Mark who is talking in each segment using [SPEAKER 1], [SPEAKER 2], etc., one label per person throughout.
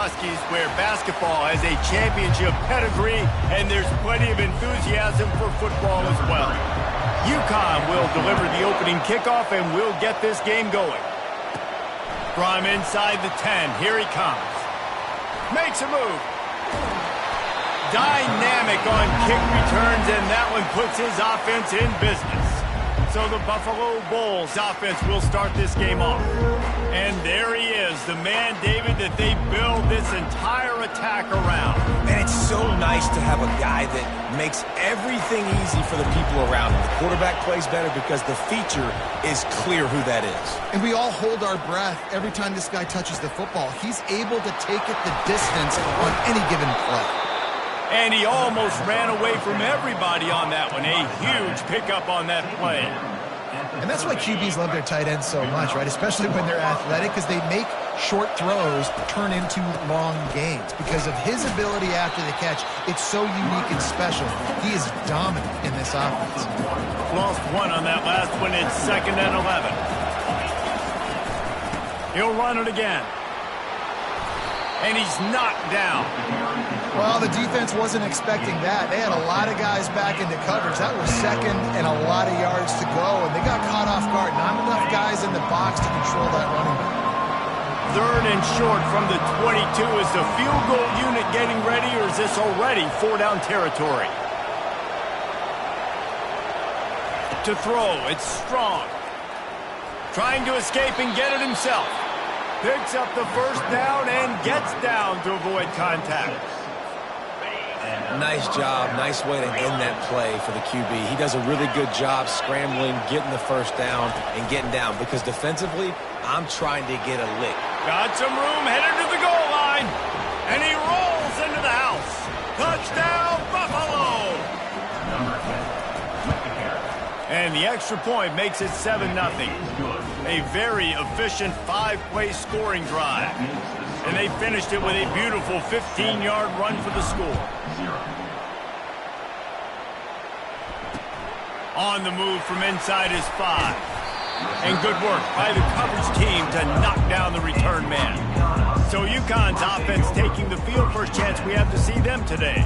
[SPEAKER 1] Huskies, where basketball has a championship pedigree, and there's plenty of enthusiasm for football as well. UConn will deliver the opening kickoff, and we'll get this game going. From inside the 10, here he comes. Makes a move. Dynamic on kick returns, and that one puts his offense in business. So the Buffalo Bulls offense will start this game off. And there he is, the man, David, that they build this entire attack around.
[SPEAKER 2] And it's so nice to have a guy that makes everything easy for the people around him. The quarterback plays better because the feature is clear who that is.
[SPEAKER 3] And we all hold our breath every time this guy touches the football. He's able to take it the distance on any given play.
[SPEAKER 1] And he almost ran away from everybody on that one. A huge pickup on that play.
[SPEAKER 3] And that's why QBs love their tight ends so much, right? Especially when they're athletic, because they make short throws turn into long gains. Because of his ability after the catch, it's so unique and special. He is dominant in this offense.
[SPEAKER 1] Lost one on that last one. It's 2nd and 11. He'll run it again. And he's knocked down.
[SPEAKER 3] Well, the defense wasn't expecting that. They had a lot of guys back into coverage. That was 2nd and a lot of yards to go, and they got caught off guard. Not enough guys in the box to control that running back.
[SPEAKER 1] 3rd and short from the 22. Is the field goal unit getting ready, or is this already 4-down territory? To throw, it's Strong. Trying to escape and get it himself. Picks up the 1st down and gets down to avoid contact.
[SPEAKER 2] Nice job. Nice way to end that play for the QB. He does a really good job scrambling, getting the 1st down, and getting down. Because defensively, I'm trying to get a lick.
[SPEAKER 1] Got some room, headed to the goal line. And he rolls into the house. Touchdown, Buffalo! And the extra point makes it 7-0. A very efficient 5-play scoring drive. And they finished it with a beautiful 15-yard run for the score. On the move from inside his 5. And good work by the coverage team to knock down the return man. So UConn's offense taking the field. First chance we have to see them today.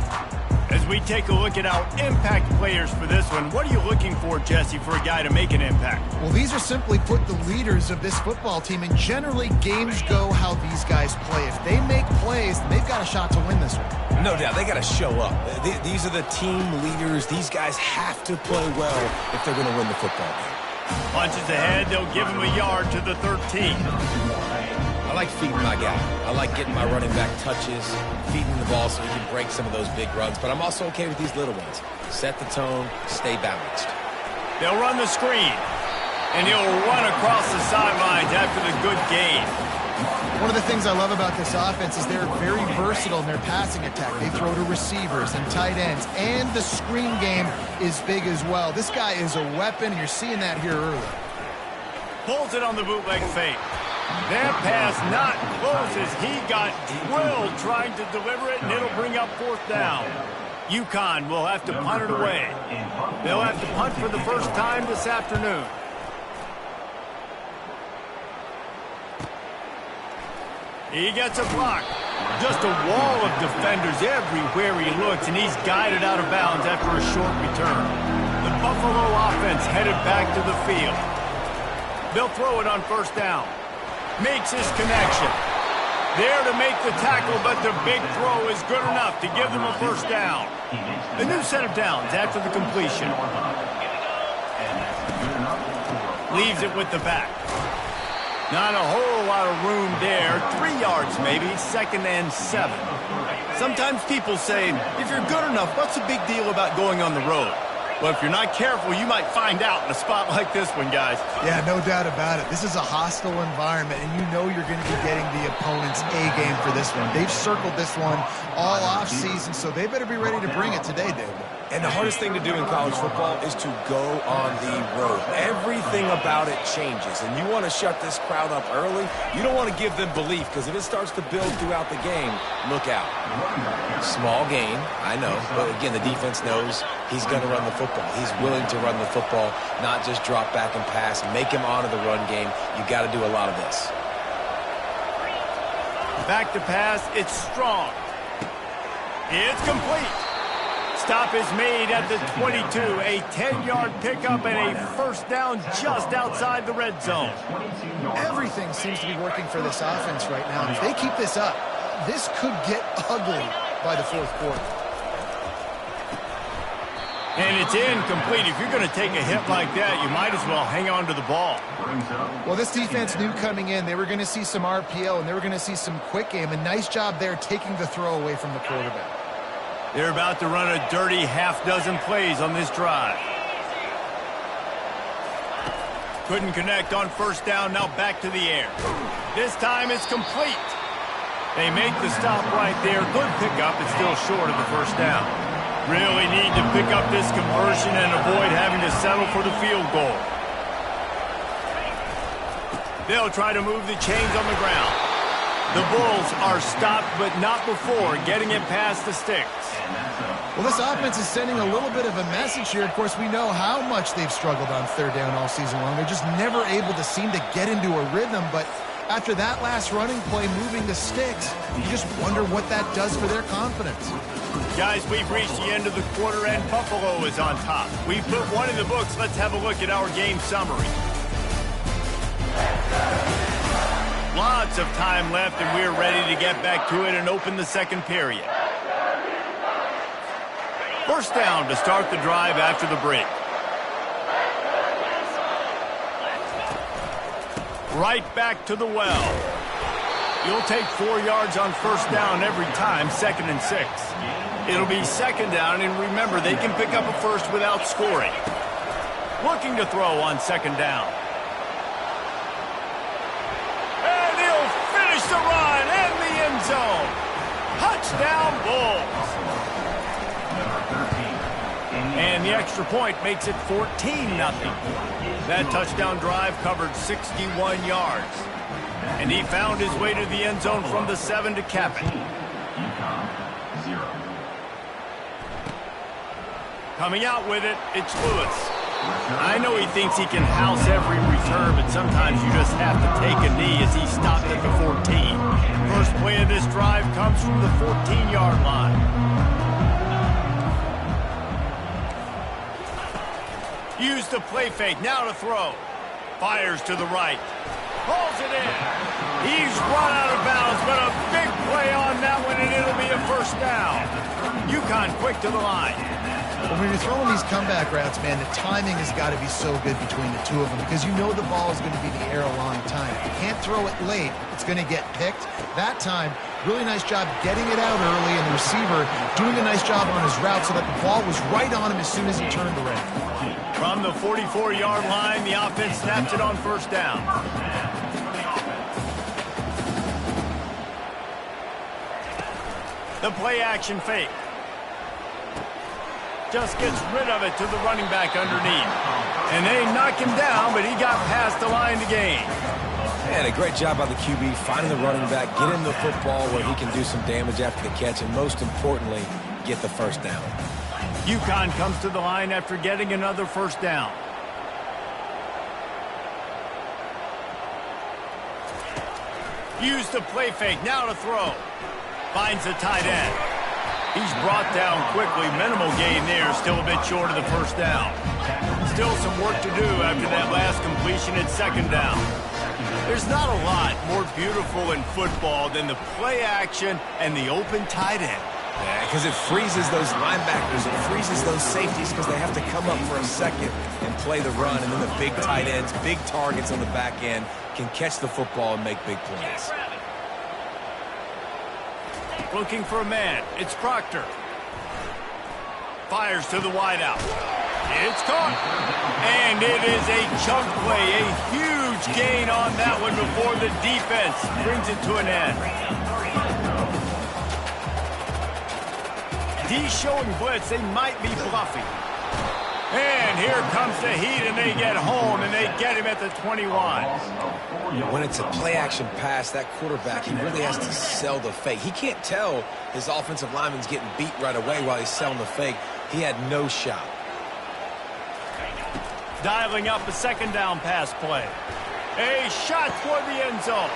[SPEAKER 1] As we take a look at our impact players for this one, what are you looking for, Jesse, for a guy to make an impact?
[SPEAKER 3] Well, these are simply put the leaders of this football team, and generally games go how these guys play. If they make plays, they've got a shot to win this one.
[SPEAKER 2] No doubt. They got to show up. These are the team leaders. These guys have to play well if they're going to win the football game.
[SPEAKER 1] Punches ahead. They'll give him a yard to the 13.
[SPEAKER 2] I like feeding my guy. I like getting my running back touches, feeding the ball so he can break some of those big runs. But I'm also okay with these little ones. Set the tone, stay balanced.
[SPEAKER 1] They'll run the screen. And he'll run across the sidelines after the good gain.
[SPEAKER 3] One of the things I love about this offense is they're very versatile in their passing attack. They throw to receivers and tight ends, and the screen game is big as well. This guy is a weapon, and you're seeing that here early.
[SPEAKER 1] Pulls it on the bootleg fake. That pass not close as he got drilled trying to deliver it, and it'll bring up 4th down. UConn will have to punt it away. They'll have to punt for the first time this afternoon. He gets a block. Just a wall of defenders everywhere he looks, and he's guided out of bounds after a short return. The Buffalo offense headed back to the field. They'll throw it on 1st down. Makes his connection. There to make the tackle, but the big throw is good enough to give them a 1st down. A new set of downs after the completion. Leaves it with the back. Not a whole lot of room there. 3 yards maybe, 2nd and 7. Sometimes people say, if you're good enough, what's the big deal about going on the road? Well, if you're not careful, you might find out in a spot like this one, guys.
[SPEAKER 3] Yeah, no doubt about it. This is a hostile environment, and you know you're going to be getting the opponent's A game for this one. They've circled this one all offseason, so they better be ready to bring it today, David.
[SPEAKER 2] And the hardest thing to do in college football is to go on the road. Everything about it changes, and you want to shut this crowd up early. You don't want to give them belief, because if it starts to build throughout the game, look out. Small gain, I know, but again, the defense knows he's going to run the football. He's willing to run the football, not just drop back and pass, make him honor the run game. You got to do a lot of this.
[SPEAKER 1] Back to pass. It's strong. It's complete. Stop is made at the 22. A 10-yard pickup and a first down just outside the red zone.
[SPEAKER 3] Everything seems to be working for this offense right now. If they keep this up, this could get ugly by the fourth quarter.
[SPEAKER 1] And it's incomplete. If you're going to take a hit like that, you might as well hang on to the ball.
[SPEAKER 3] Well, this defense knew coming in they were going to see some RPO and they were going to see some quick game. A nice job there taking the throw away from the quarterback.
[SPEAKER 1] They're about to run a dirty half-dozen plays on this drive. Couldn't connect on first down. Now back to the air. This time it's complete. They make the stop right there. Good pickup. It's still short of the first down. Really need to pick up this conversion and avoid having to settle for the field goal. They'll try to move the chains on the ground. The Bulls are stopped, but not before getting it past the sticks.
[SPEAKER 3] Well, this offense is sending a little bit of a message here. Of course, we know how much they've struggled on third down all season long. They're just never able to seem to get into a rhythm, but after that last running play moving the sticks, you just wonder what that does for their confidence.
[SPEAKER 1] Guys, we've reached the end of the quarter, and Buffalo is on top. We put one in the books. Let's have a look at our game summary. Lots of time left, and we're ready to get back to it and open the second period. First down to start the drive after the break. Right back to the well. You'll take 4 yards on first down every time, 2nd and 6. It'll be second down, and remember, they can pick up a first without scoring. Looking to throw on second down. And he'll finish the run in the end zone. Touchdown, Bulls. And the extra point makes it 14-0. That touchdown drive covered 61 yards. And he found his way to the end zone from the 7 to cap it. Coming out with it, it's Lewis. I know he thinks he can house every return, but sometimes you just have to take a knee as he stopped at the 14. First play of this drive comes from the 14-yard line. Use the play fake, now to throw. Fires to the right. Pulls it in. He's run out of bounds, but a big play on that one, and it'll be a first down. UConn quick to the line.
[SPEAKER 3] Well, when you're throwing these comeback routes, man, the timing has got to be so good between the two of them because you know the ball is going to be in the air a long time. If you can't throw it late, it's going to get picked. That time, really nice job getting it out early, and the receiver doing a nice job on his route so that the ball was right on him as soon as he turned around.
[SPEAKER 1] From the 44-yard line, the offense snaps it on first down. The play-action fake. Just gets rid of it to the running back underneath. And they knock him down, but he got past the line to gain.
[SPEAKER 2] And a great job by the QB, finding the running back, get him the football where he can do some damage after the catch, and most importantly, get the first down.
[SPEAKER 1] UConn comes to the line after getting another first down. Use the play fake, now to throw. Finds the tight end. He's brought down quickly. Minimal gain there, still a bit short of the first down. Still some work to do after that last completion at second down. There's not a lot more beautiful in football than the play action and the open tight end.
[SPEAKER 2] Yeah, because it freezes those linebackers, it freezes those safeties because they have to come up for a second and play the run, and then the big tight ends, big targets on the back end can catch the football and make big plays.
[SPEAKER 1] Looking for a man. It's Proctor. Fires to the wideout. It's caught. And it is a chunk play. A huge gain on that one before the defense brings it to an end. D showing blitz. They might be bluffing. And here comes the heat, and they get home, and they get him at the 21.
[SPEAKER 2] When it's a play-action pass, that quarterback, he really has to sell the fake. He can't tell his offensive lineman's getting beat right away while he's selling the fake. He had no shot.
[SPEAKER 1] Dialing up a second down pass play. A shot toward the end zone.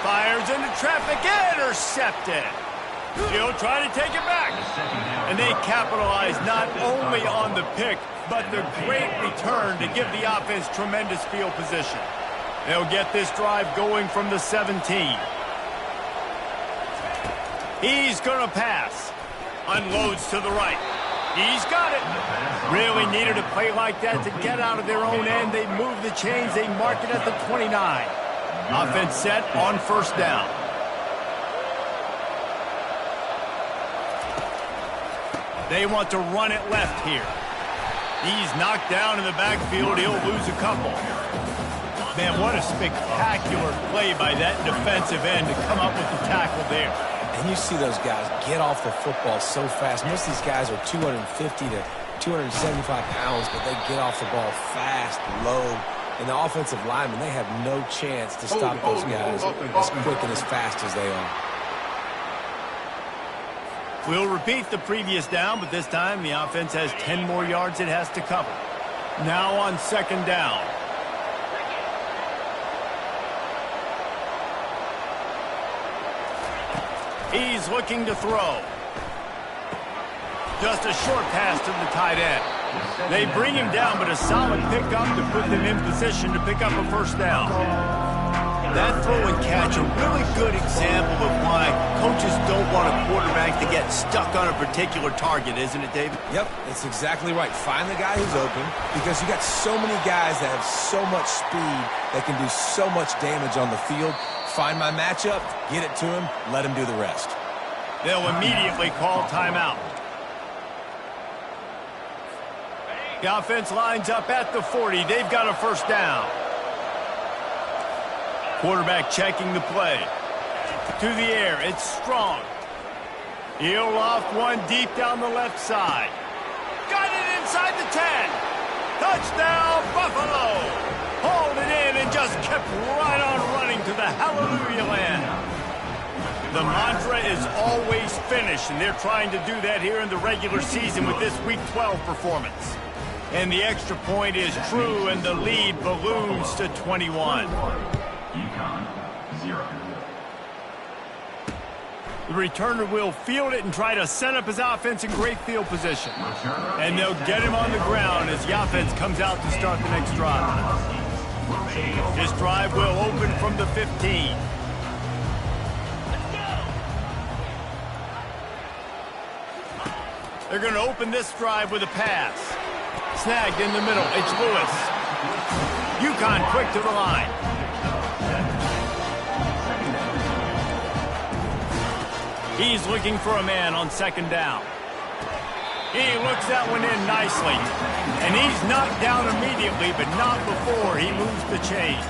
[SPEAKER 1] Fires into traffic, intercepted. He'll try to take it back. And they capitalize not only on the pick, but the great return to give the offense tremendous field position. They'll get this drive going from the 17. He's going to pass. Unloads to the right. He's got it. Really needed a play like that to get out of their own end. They move the chains. They mark it at the 29. Offense set on first down. They want to run it left here. He's knocked down in the backfield. He'll lose a couple. Man, what a spectacular play by that defensive end to come up with the tackle there.
[SPEAKER 2] And you see those guys get off the football so fast. Most of these guys are 250 to 275 pounds, but they get off the ball fast, low. And the offensive linemen, they have no chance to stop those guys as quick and as fast as they are.
[SPEAKER 1] We'll repeat the previous down, but this time the offense has 10 more yards it has to cover. Now on second down. He's looking to throw. Just a short pass to the tight end. They bring him down, but a solid pickup to put them in position to pick up a first down. That throw and catch, a really good example of why coaches don't want a quarterback to get stuck on a particular target, isn't it, David?
[SPEAKER 2] Yep, that's exactly right. Find the guy who's open, because you got so many guys that have so much speed that can do so much damage on the field. Find my matchup, get it to him, let him do the rest.
[SPEAKER 1] They'll immediately call timeout. The offense lines up at the 40. They've got a first down. Quarterback checking the play. To the air, it's Strong. He'll loft one deep down the left side. Got it inside the 10. Touchdown, Buffalo. Hauled it in and just kept right on running to the hallelujah land. The mantra is always finish, and they're trying to do that here in the regular season with this Week 12 performance. And the extra point is true, and the lead balloons to 21. The returner will field it and try to set up his offense in great field position. And they'll get him on the ground as the offense comes out to start the next drive. This drive will open from the 15. They're going to open this drive with a pass. Snagged in the middle. It's Lewis. UConn quick to the line. He's looking for a man on second down. He looks that one in nicely. And he's knocked down immediately, but not before he moves the chains.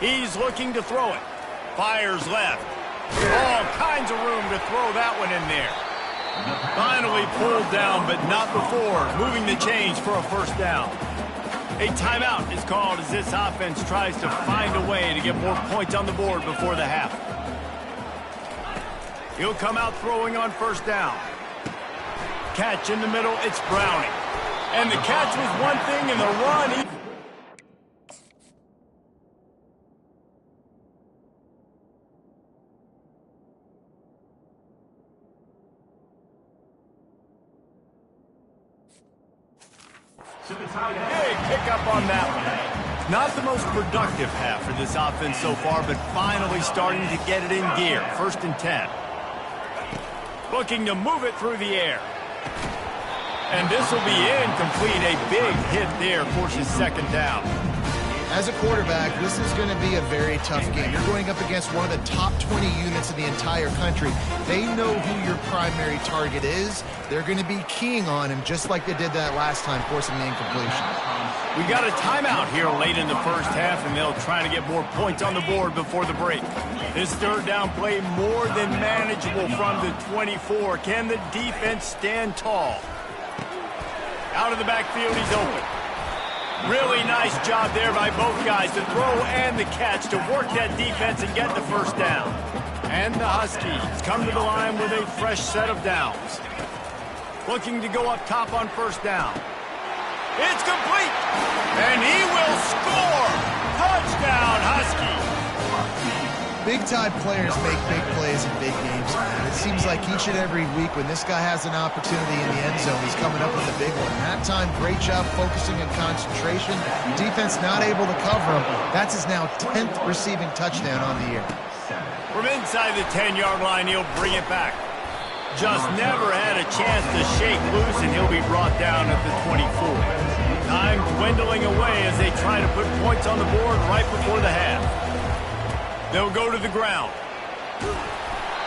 [SPEAKER 1] He's looking to throw it. Fires left. All kinds of room to throw that one in there. Finally pulled down, but not before moving the chains for a first down. A timeout is called as this offense tries to find a way to get more points on the board before the half. He'll come out throwing on first down. Catch in the middle, it's Browning. And the catch was one thing, and the run... Big pickup on that one. Not the most productive half for this offense so far, but finally starting to get it in gear. First and 10. Looking to move it through the air. And this will be incomplete. A big hit there forces second down.
[SPEAKER 3] As a quarterback, this is going to be a very tough game. You're going up against one of the top 20 units in the entire country. They know who your primary target is. They're going to be keying on him just like they did that last time, forcing the incompletion.
[SPEAKER 1] We got a timeout here late in the first half, and they'll try to get more points on the board before the break. This third down play more than manageable from the 24. Can the defense stand tall? Out of the backfield, he's open. Really nice job there by both guys, the throw and the catch, to work that defense and get the first down. And the Huskies come to the line with a fresh set of downs. Looking to go up top on first down. It's complete, and he will score. Touchdown, Huskies!
[SPEAKER 3] Big-time players make big plays in big games, man. It seems like each and every week when this guy has an opportunity in the end zone, he's coming up with a big one. That time, great job focusing and concentration. Defense not able to cover him. That's his now 10th receiving touchdown on the year.
[SPEAKER 1] From inside the 10-yard line, he'll bring it back. Just never had a chance to shake loose, and he'll be brought down at the 24. Time dwindling away as they try to put points on the board right before the half. They'll go to the ground.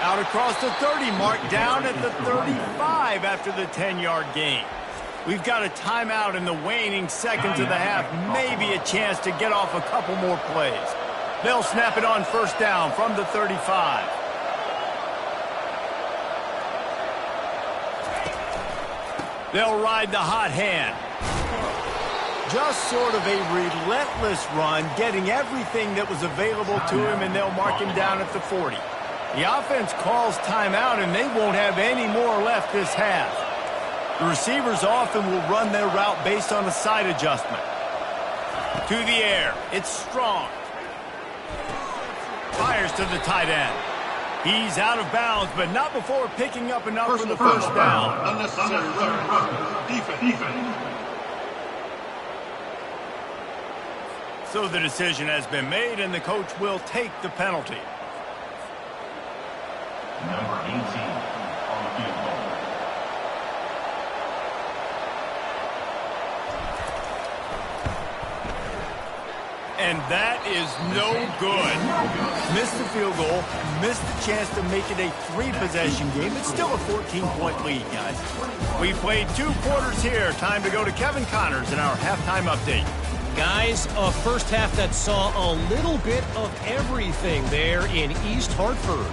[SPEAKER 1] Out across the 30 mark, down at the 35 after the 10-yard gain. We've got a timeout in the waning seconds of the half, maybe a chance to get off a couple more plays. They'll snap it on first down from the 35. They'll ride the hot hand. Just sort of a relentless run, getting everything that was available to him, and they'll mark him down at the 40. The offense calls timeout, and they won't have any more left this half. The receivers often will run their route based on a side adjustment. To the air. It's strong. Fires to the tight end. He's out of bounds, but not before picking up enough for the first down.
[SPEAKER 4] Unnecessary defense.
[SPEAKER 1] So the decision has been made, and the coach will take the penalty.
[SPEAKER 4] Number 18 on the field goal.
[SPEAKER 1] And that is no good. Missed the field goal, missed the chance to make it a 3-possession game. It's still a 14-point lead, guys. We played 2 quarters here. Time to go to Kevin Connors in our halftime update.
[SPEAKER 5] Guys, a first half that saw a little bit of everything there in East Hartford.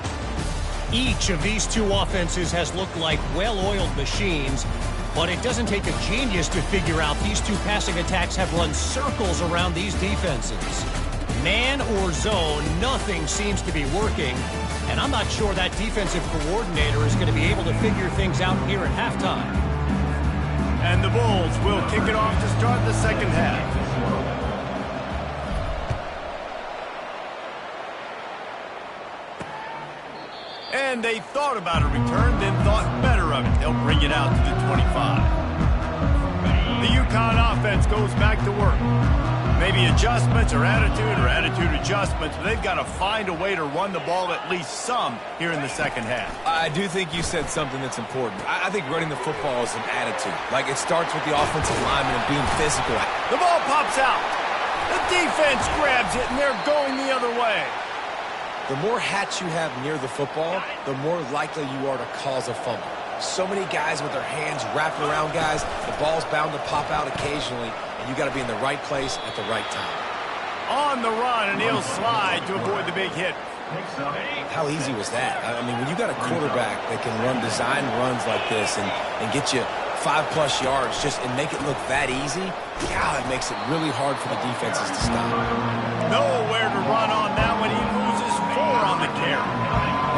[SPEAKER 5] Each of these two offenses has looked like well-oiled machines, but it doesn't take a genius to figure out these two passing attacks have run circles around these defenses. Man or zone, nothing seems to be working, and I'm not sure that defensive coordinator is going to be able to figure things out here at halftime.
[SPEAKER 1] And the Bulls will kick it off to start the second half. And they thought about a return, then thought better of it. They'll bring it out to the 25. The UConn offense goes back to work. Maybe adjustments or attitude adjustments, but they've got to find a way to run the ball at least some here in the second half.
[SPEAKER 2] I do think you said something that's important. I think running the football is an attitude. Like, it starts with the offensive lineman and being physical.
[SPEAKER 1] The ball pops out. The defense grabs it, and they're going the other way.
[SPEAKER 2] The more hats you have near the football, the more likely you are to cause a fumble. So many guys with their hands wrapped around guys, the ball's bound to pop out occasionally, and you got to be in the right place at the right time.
[SPEAKER 1] On the run, and he'll slide to avoid the big hit.
[SPEAKER 2] How easy was that? I mean, when you got a quarterback that can run design runs like this and get you 5+ yards and make it look that easy, God, it makes it really hard for the defenses to stop.
[SPEAKER 1] Nowhere to run on that one. He loses 4 on the carry.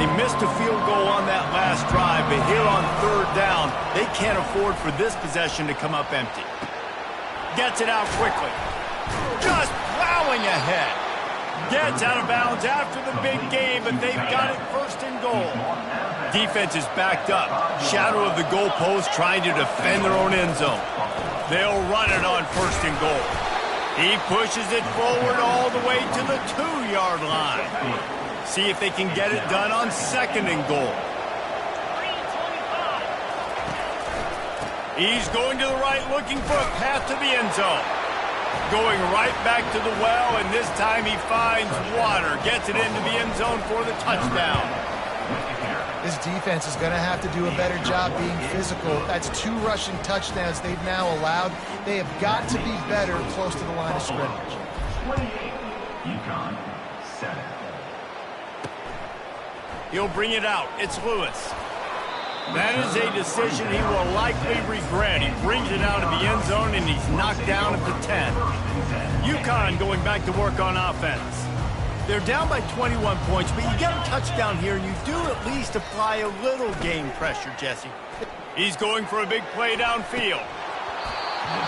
[SPEAKER 1] They missed a field goal on that last drive, but here on third down, they can't afford for this possession to come up empty. Gets it out quickly. Just plowing ahead. Gets out of bounds after the big game, but they've got it first and goal. Defense is backed up. Shadow of the goalpost trying to defend their own end zone. They'll run it on first and goal. He pushes it forward all the way to the 2-yard line. See if they can get it done on second and goal. He's going to the right, looking for a path to the end zone. Going right back to the well, and this time he finds water. Gets it into the end zone for the touchdown.
[SPEAKER 3] This defense is going to have to do a better job being physical. That's 2 rushing touchdowns they've now allowed. They have got to be better close to the line of scrimmage.
[SPEAKER 4] 28, UConn, 7.
[SPEAKER 1] He'll bring it out. It's Lewis. That is a decision he will likely regret. He brings it out of the end zone, and he's knocked down at the 10. UConn going back to work on offense. They're down by 21 points, but you get a touchdown here, and you do at least apply a little game pressure, Jesse. He's going for a big play downfield.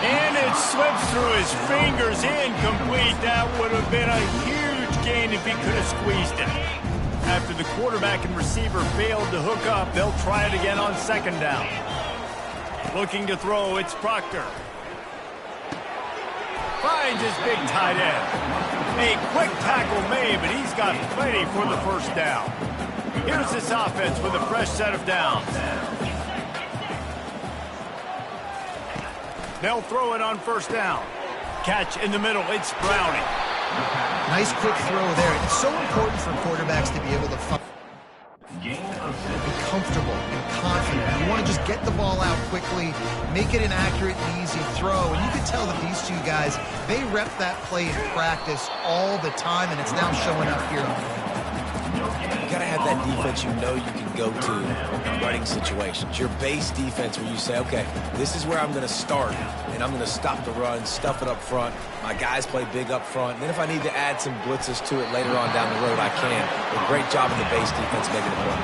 [SPEAKER 1] And it slips through his fingers, incomplete. That would have been a huge gain if he could have squeezed it. After the quarterback and receiver failed to hook up, they'll try it again on second down. Looking to throw, it's Proctor. Finds his big tight end. A quick tackle made, but he's got plenty for the first down. Here's this offense with a fresh set of downs. They'll throw it on first down. Catch in the middle, it's Browning.
[SPEAKER 3] Nice quick throw there. It's so important for quarterbacks to be able to be comfortable and confident. You want to just get the ball out quickly, make it an accurate and easy throw. And you can tell that these two guys, they rep that play in practice all the time, and it's now showing up here on the field.
[SPEAKER 2] You got to have that defense you know you can go to in running situations. Your base defense where you say, okay, this is where I'm going to start, and I'm going to stop the run, stuff it up front. My guys play big up front. And then if I need to add some blitzes to it later on down the road, I can. A great job in the base defense making it work.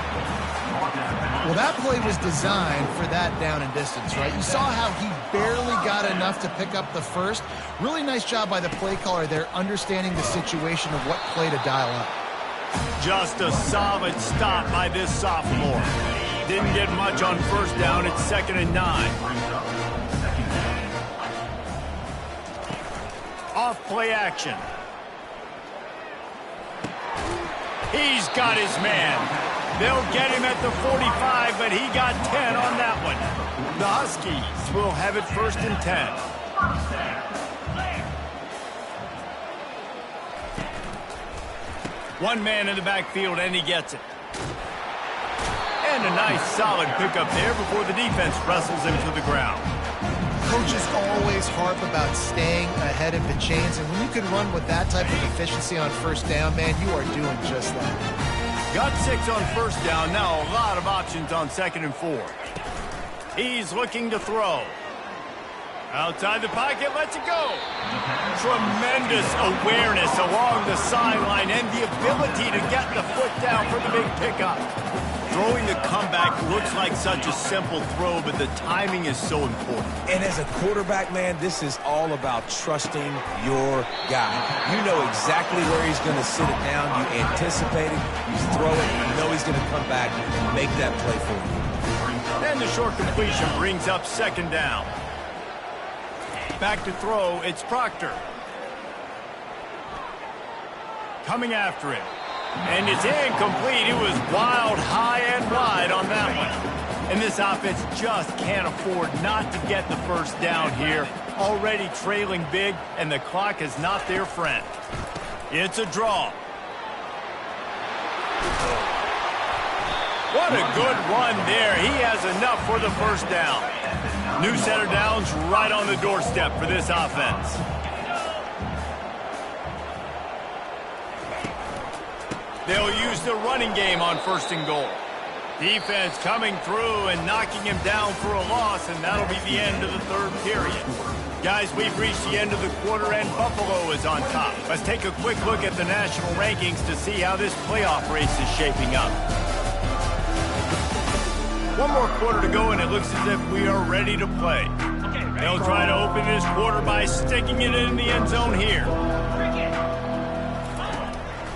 [SPEAKER 3] Well, that play was designed for that down and distance, right? You saw how he barely got enough to pick up the first. Really nice job by the play caller there, understanding the situation of what play to dial up.
[SPEAKER 1] Just a solid stop by this sophomore. Didn't get much on first down. It's 2nd and 9. Off play action. He's got his man. They'll get him at the 45, but he got 10 on that one. The Huskies will have it 1st and 10. One man in the backfield, and he gets it. And a nice solid pickup there before the defense wrestles him to the ground.
[SPEAKER 3] Coaches always harp about staying ahead of the chains, and when you can run with that type of efficiency on first down, man, you are doing just that.
[SPEAKER 1] Got 6 on first down, now a lot of options on 2nd and 4. He's looking to throw. Outside the pocket, lets it go. Tremendous awareness along the sideline and the ability to get the foot down for the big pickup. Throwing the comeback looks like such a simple throw, but the timing is so important.
[SPEAKER 2] And as a quarterback, man, this is all about trusting your guy. You know exactly where he's going to sit it down. You anticipate it. You throw it. You know he's going to come back and make that play for you.
[SPEAKER 1] And the short completion brings up 2nd down. Back to throw, it's Proctor. Coming after him. And it's incomplete. It was wild, high and wide on that one. And this offense just can't afford not to get the first down here. Already trailing big, and the clock is not their friend. It's a draw. What a good run there. He has enough for the first down. New set of downs right on the doorstep for this offense. They'll use the running game on 1st and goal. Defense coming through and knocking him down for a loss, and that'll be the end of the 3rd period. Guys, we've reached the end of the quarter, and Buffalo is on top. Let's take a quick look at the national rankings to see how this playoff race is shaping up. One more quarter to go, and it looks as if we are ready to play. They'll try to open this quarter by sticking it in the end zone here.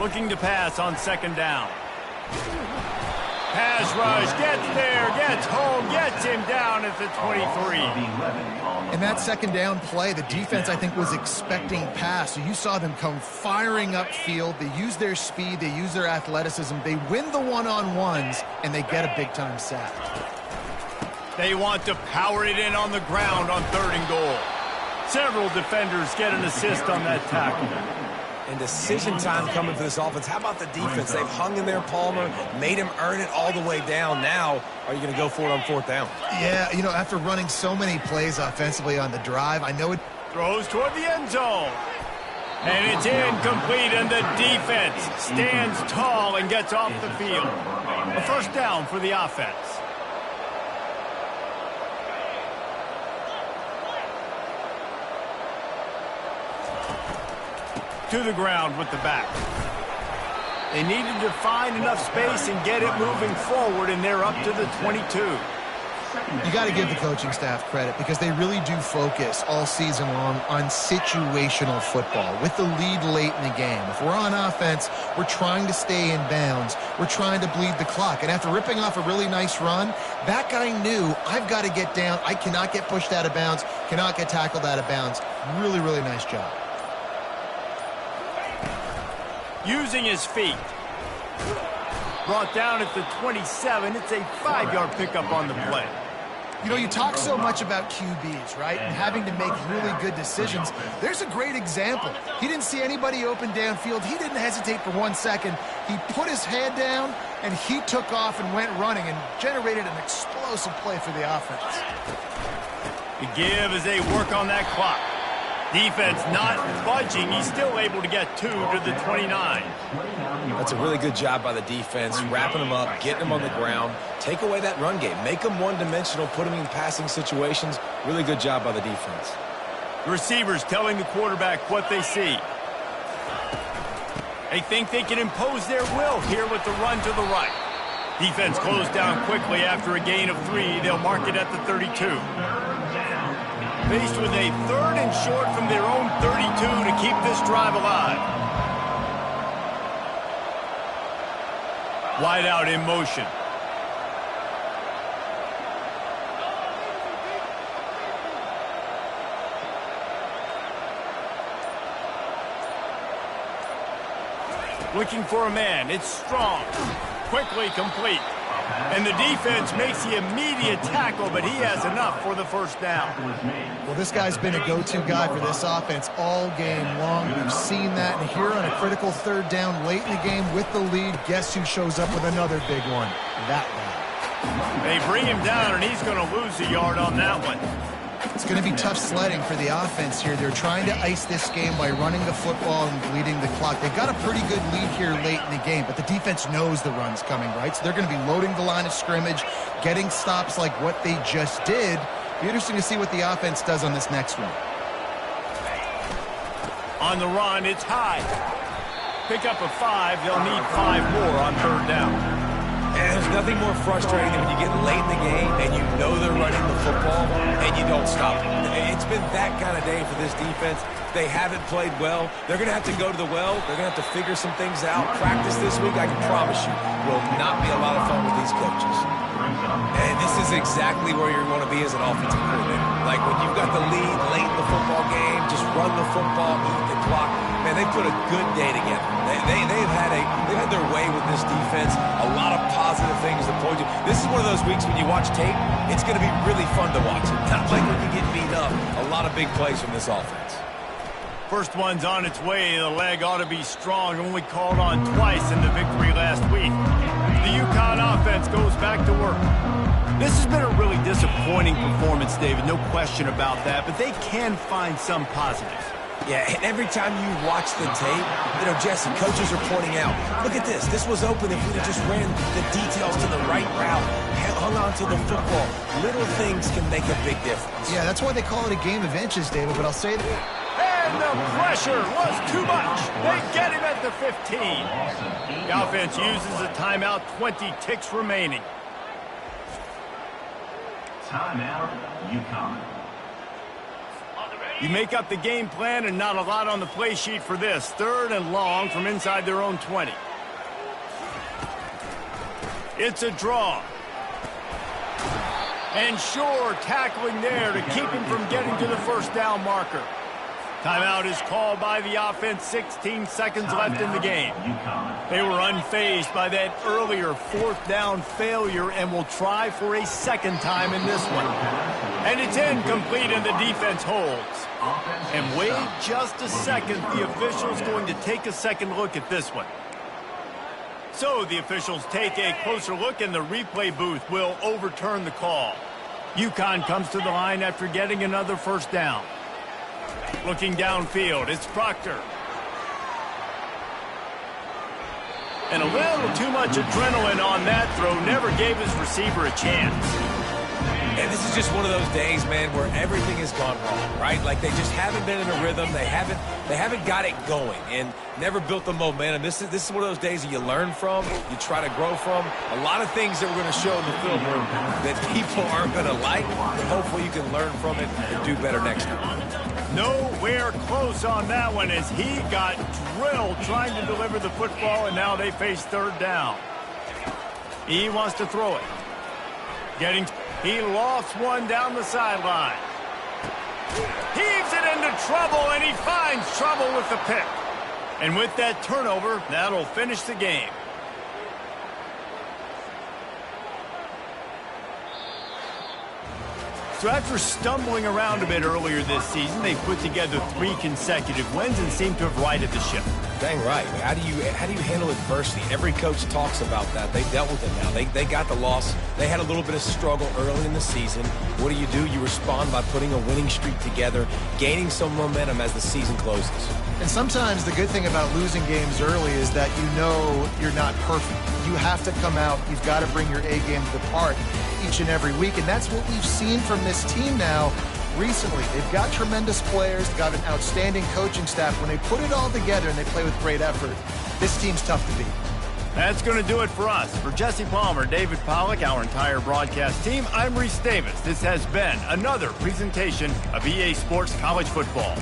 [SPEAKER 1] Looking to pass on 2nd down. Pass rush, gets there, gets home, gets him down at the 23.
[SPEAKER 3] In that 2nd down play, the defense, I think, was expecting pass. So you saw them come firing upfield. They use their speed. They use their athleticism. They win the one-on-ones, and they get a big-time sack.
[SPEAKER 1] They want to power it in on the ground on 3rd and goal. Several defenders get an assist on that tackle.
[SPEAKER 2] And decision time coming for this offense. How about the defense? They've hung in there, Palmer, made him earn it all the way down. Now, are you going to go for it on 4th down?
[SPEAKER 3] Yeah, you know, after running so many plays offensively on the drive, I know it.
[SPEAKER 1] Throws toward the end zone. And it's incomplete, and the defense stands tall and gets off the field. A 1st down for the offense. To the ground with the back. They needed to find enough space and get it moving forward, and they're up to the 22.
[SPEAKER 3] You got to give the coaching staff credit because they really do focus all season long on situational football with the lead late in the game. If we're on offense, we're trying to stay in bounds. We're trying to bleed the clock. And after ripping off a really nice run, that guy knew, I've got to get down. I cannot get pushed out of bounds, cannot get tackled out of bounds. Really, really nice job.
[SPEAKER 1] Using his feet. Brought down at the 27. It's a 5-yard pickup on the play.
[SPEAKER 3] You know, you talk so much about QBs, right? And having to make really good decisions. There's a great example. He didn't see anybody open downfield. He didn't hesitate for 1 second. He put his head down, and he took off and went running and generated an explosive play for the offense.
[SPEAKER 1] The give as they work on that clock. Defense not budging. He's still able to get 2 to the 29.
[SPEAKER 2] That's a really good job by the defense, wrapping them up, getting them on the ground. Take away that run game. Make them one-dimensional, put them in passing situations. Really good job by the defense.
[SPEAKER 1] The receivers telling the quarterback what they see. They think they can impose their will here with the run to the right. Defense closed down quickly after a gain of 3. They'll mark it at the 32. Faced with a 3rd and short from their own 32 to keep this drive alive. Wide out in motion. Looking for a man. It's Strong. Quickly complete. And the defense makes the immediate tackle, but he has enough for the first down.
[SPEAKER 3] Well, this guy's been a go-to guy for this offense all game long. We've seen that, and here on a critical 3rd down late in the game with the lead, guess who shows up with another big one? That guy.
[SPEAKER 1] They bring him down, and he's going to lose a yard on that one.
[SPEAKER 3] It's going to be tough sledding for the offense here. They're trying to ice this game by running the football and bleeding the clock. They've got a pretty good lead here late in the game, but the defense knows the run's coming, right? So they're going to be loading the line of scrimmage, getting stops like what they just did. Be interesting to see what the offense does on this next one.
[SPEAKER 1] On the run, it's high. Pick up a 5. They'll need 5 more on 3rd down.
[SPEAKER 2] And there's nothing more frustrating than when you get late in the game and you know they're running the football and you don't stop it. It's been that kind of day for this defense. They haven't played well. They're going to have to go to the well. They're going to have to figure some things out. Practice this week, I can promise you, will not be a lot of fun with these coaches. And this is exactly where you want to be as an offensive coordinator. Like when you've got the lead late in the football game, just run the football, eat the clock. Man, they put a good day together. They've had their way with this defense. A lot of positive things to point to. This is one of those weeks when you watch tape, it's going to be really fun to watch. Not like when you get beat up. A lot of big plays from this offense.
[SPEAKER 1] First one's on its way. The leg ought to be strong. Only called on twice in the victory last week. The UConn offense goes back to work. This has been a really disappointing performance, David. No question about that. But they can find some positives.
[SPEAKER 2] Yeah, and every time you watch the tape, you know, Jesse, coaches are pointing out, look at this. This was open if we'd have just ran the details to the right route, hung on to the football. Little things can make a big difference.
[SPEAKER 3] Yeah, that's why they call it a game of inches, David, but I'll say that.
[SPEAKER 1] And the pressure was too much. They get him at the 15. The offense uses a timeout, 20 ticks remaining.
[SPEAKER 4] Timeout, UConn.
[SPEAKER 1] You make up the game plan and not a lot on the play sheet for this. 3rd and long from inside their own 20. It's a draw. And Shore tackling there to keep him from getting to the first down marker. Timeout is called by the offense. 16 seconds left in the game. They were unfazed by that earlier 4th down failure and will try for a 2nd time in this one. And it's incomplete and the defense holds. And wait just a second. The official's going to take a second look at this one. So the officials take a closer look and the replay booth will overturn the call. UConn comes to the line after getting another first down. Looking downfield, it's Proctor. And a little too much adrenaline on that throw. Never gave his receiver a chance.
[SPEAKER 2] Yeah, this is just one of those days, man, where everything has gone wrong, right? Like they just haven't been in a rhythm. They haven't got it going and never built the momentum. This is one of those days that you learn from, you try to grow from. A lot of things that we're going to show in the film room that people aren't going to like, but hopefully you can learn from it and do better next time.
[SPEAKER 1] Nowhere close on that one as he got drilled trying to deliver the football, and now they face third down. He wants to throw it. He lofts one down the sideline. Heaves it into trouble, and he finds trouble with the pick. And with that turnover, that'll finish the game. So after stumbling around a bit earlier this season, they put together 3 consecutive wins and seem to have righted the ship.
[SPEAKER 2] Dang right. How do you handle adversity? Every coach talks about that. They dealt with it now. They got the loss. They had a little bit of struggle early in the season. What do? You respond by putting a winning streak together, gaining some momentum as the season closes.
[SPEAKER 3] And sometimes the good thing about losing games early is that you know you're not perfect. You have to come out. You've got to bring your A game to the part each and every week. And that's what we've seen from this team now recently. They've got tremendous players, got an outstanding coaching staff. When they put it all together and they play with great effort, this team's tough to beat.
[SPEAKER 1] That's going to do it for us. For Jesse Palmer, David Pollack, our entire broadcast team, I'm Reese Davis. This has been another presentation of EA Sports College Football.